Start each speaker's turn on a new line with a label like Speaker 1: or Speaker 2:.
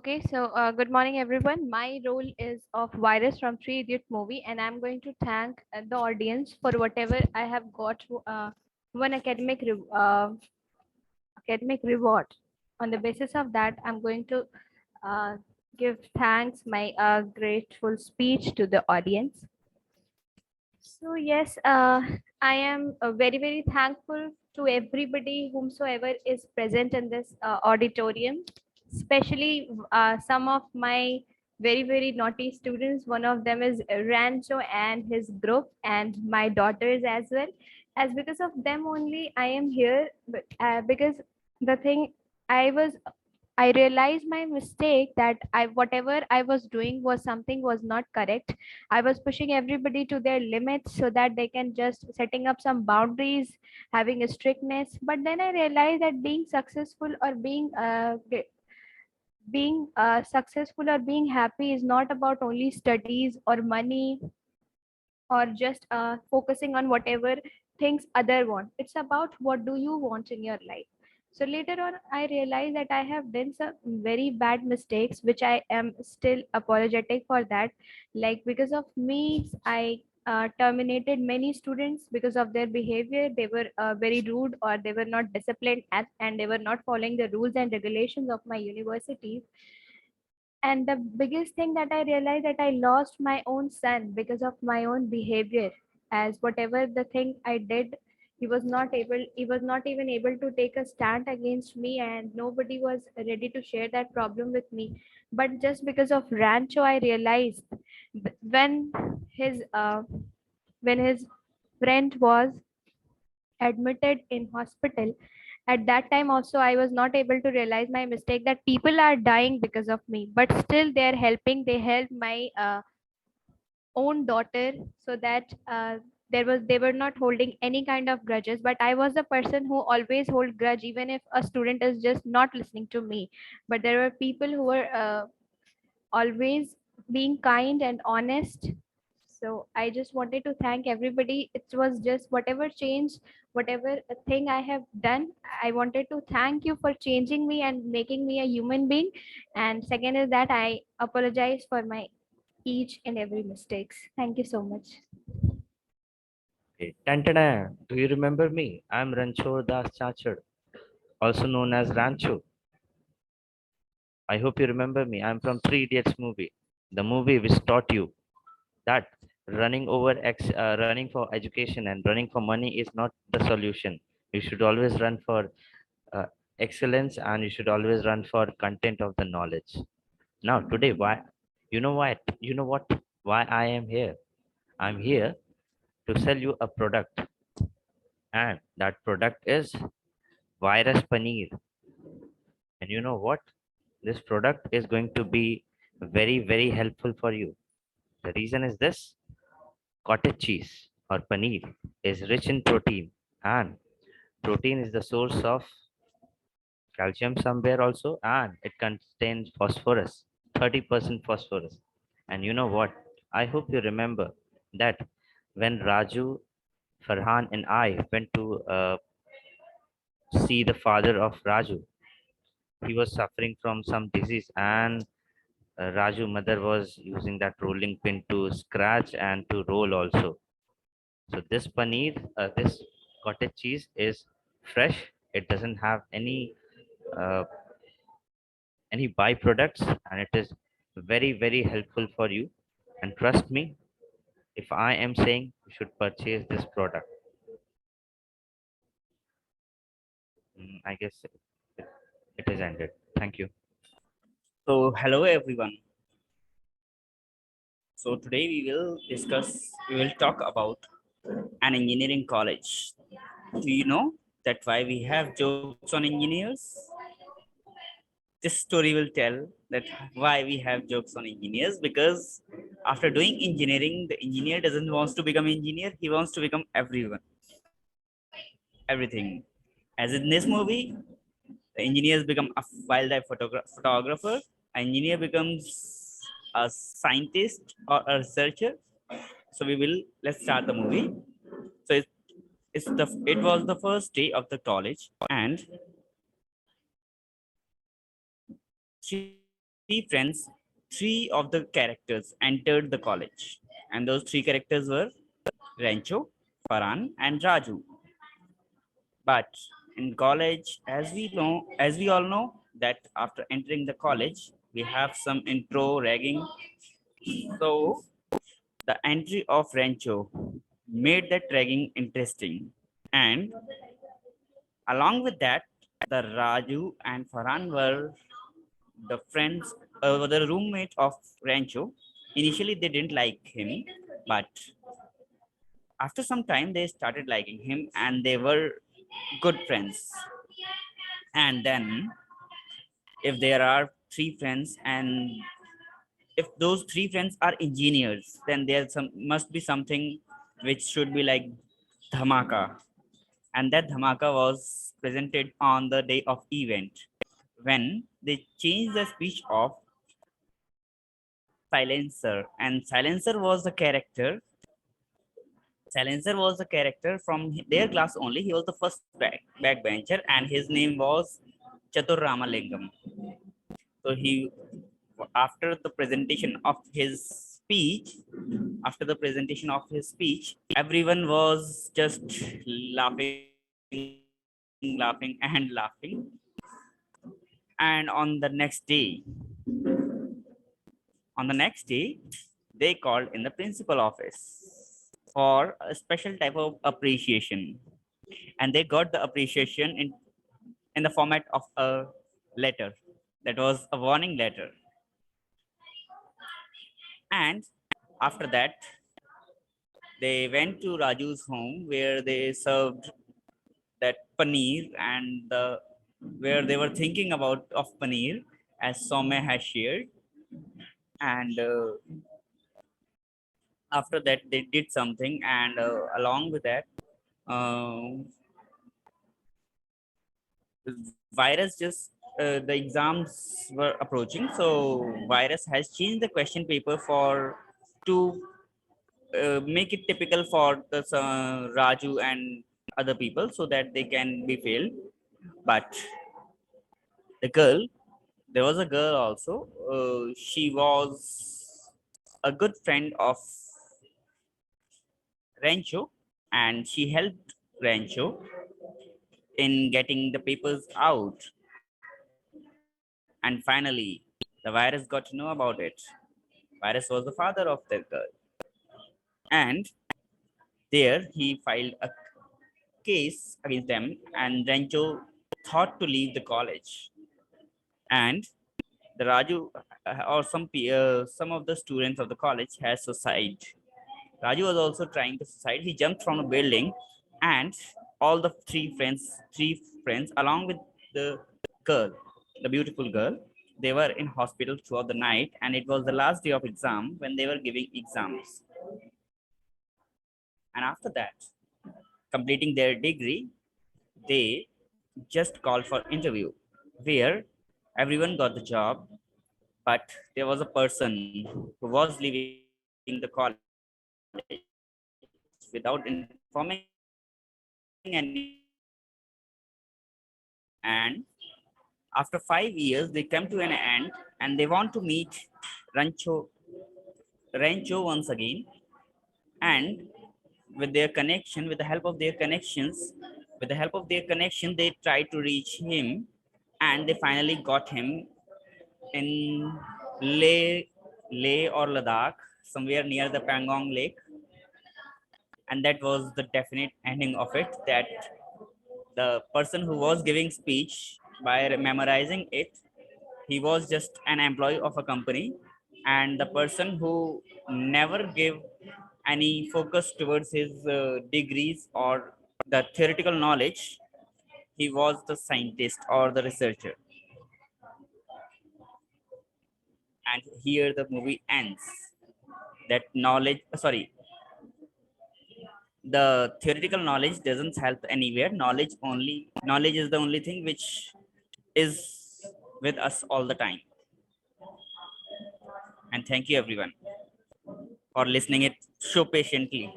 Speaker 1: Okay, so good morning, everyone. My role is of Virus from Three Idiot movie, and I'm going to thank the audience for whatever I have got one academic reward. On the basis of that, I'm going to uh, give thanks my grateful speech to the audience. So yes, I am very thankful to everybody whomsoever is present in this auditorium, especially some of my very naughty students. One of them is Rancho and his group, and my daughters as well. As because of them only, I am here. Because the thing I was I realized my mistake that I whatever I was doing was not correct. I was pushing everybody to their limits so that they can just setting up some boundaries, having a strictness. But then I realized that being successful or being happy is not about only studies or money or just focusing on whatever things other want. It's about what do you want in your life. So later on I realized that I have done some very bad mistakes, which I am still apologetic for that. Like because of me, I terminated many students because of their behavior. They were very rude, or they were not disciplined and they were not following the rules and regulations of my university. And the biggest thing that I realized that I lost my own son because of my own behavior. As whatever the thing I did, he was not even able to take a stand against me, and nobody was ready to share that problem with me. But just because of Rancho, I realized when his friend was admitted in hospital. At that time also, I was not able to realize my mistake, that people are dying because of me, but still they are helping. They helped my own daughter, so that they were not holding any kind of grudges. But I was the person who always hold grudge, even if a student is just not listening to me. But there were people who were always being kind and honest. So I just wanted to thank everybody. It was just whatever change, whatever thing I have done, I wanted to thank you for changing me and making me a human being. And second is that I apologize for my each and every mistakes. Thank you so much.
Speaker 2: Okay. Tantana, do you remember me? I'm Rancho Das Chachad, also known as Rancho. I hope you remember me. I'm from Three Idiots movie, the movie which taught you that running for education and running for money is not the solution. You should always run for uh, excellence, and you should always run for content of the knowledge. Now, today, why? You know what? You know what? Why I am here? I'm here to sell you a product, and that product is virus paneer. And you know what? This product is going to be very helpful for you. The reason is this: cottage cheese or paneer is rich in protein, and protein is the source of calcium somewhere also, and it contains phosphorus, 30% phosphorus. And you know what? I hope you remember that when Raju, Farhan, and I went to see the father of Raju, he was suffering from some disease, and Raju mother was using that rolling pin to scratch and to roll also. So this paneer, this cottage cheese is fresh. It doesn't have uh, any byproducts, and it is very helpful for you. And trust me, if I am saying you should purchase this product, I guess it is ended. Thank you.
Speaker 3: So, hello everyone. So, today we will talk about an engineering college. Do you know that why we have jokes on engineers? This story will tell that why we have jokes on engineers, because after doing engineering, the engineer doesn't want to become engineer, he wants to become everything. As in this movie, the engineers become a photographer, engineer becomes a scientist or a researcher. So let's start the movie. So it was the first day of the college, and Shri three friends, three of the characters entered the college. And those three characters were Rancho, Farhan, and Raju. But in college, as we all know, that after entering the college, we have some intro ragging. So the entry of Rancho made that ragging interesting. And along with that, the Raju and Farhan were the friends, the roommate of Rancho. Initially, they didn't like him, but after some time, they started liking him and they were good friends. And then, if there are three friends and if those three friends are engineers, then there some must be something which should be like dhamaka. And that dhamaka was presented on the day of event when they changed the speech of Silencer, and Silencer was the character from their class only. He was the first backbencher, and his name was Chatur Ramalingam. So he, after the presentation of his speech, after the presentation of his speech, everyone was just laughing, laughing, and laughing. And on the next day, they called in the principal office for a special type of appreciation, and they got the appreciation in the format of a letter that was a warning letter. And after that, they went to Raju's home where they served that paneer and where they were thinking about of paneer as Somme has shared. And after that, they did something, and along with that, um, virus just the exams were approaching, so virus has changed the question paper for to make it typical for the Raju and other people so that they can be failed. But the girl, there was a girl also. She was a good friend of Rancho, and she helped Rancho in getting the papers out. And finally, the virus got to know about it. Virus was the father of the girl, and there he filed a case against them. And Rancho thought to leave the college, and the Raju or some of the students of the college has suicide. Raju was also trying to suicide. He jumped from a building, and all the three friends, along with the girl, the beautiful girl, they were in hospital throughout the night, and it was the last day of exam when they were giving exams. And after that, completing their degree, they just called for interview, where everyone got the job, but there was a person who was leaving the college without informing anyone. And after 5 years, they come to an end and they want to meet Rancho, Rancho once again. And with their connection, with the help of their connections, with the help of their connection, they tried to reach him, and they finally got him in Leh, Leh or Ladakh, somewhere near the Pangong Lake. And that was the definite ending of it, that the person who was giving speech by memorizing it, he was just an employee of a company, and the person who never gave any focus towards his degrees or the theoretical knowledge, he was the scientist or the researcher. And here the movie ends. That knowledge, sorry, the theoretical knowledge doesn't help anywhere. Knowledge is the only thing which is with us all the time. And thank you everyone for listening it so patiently.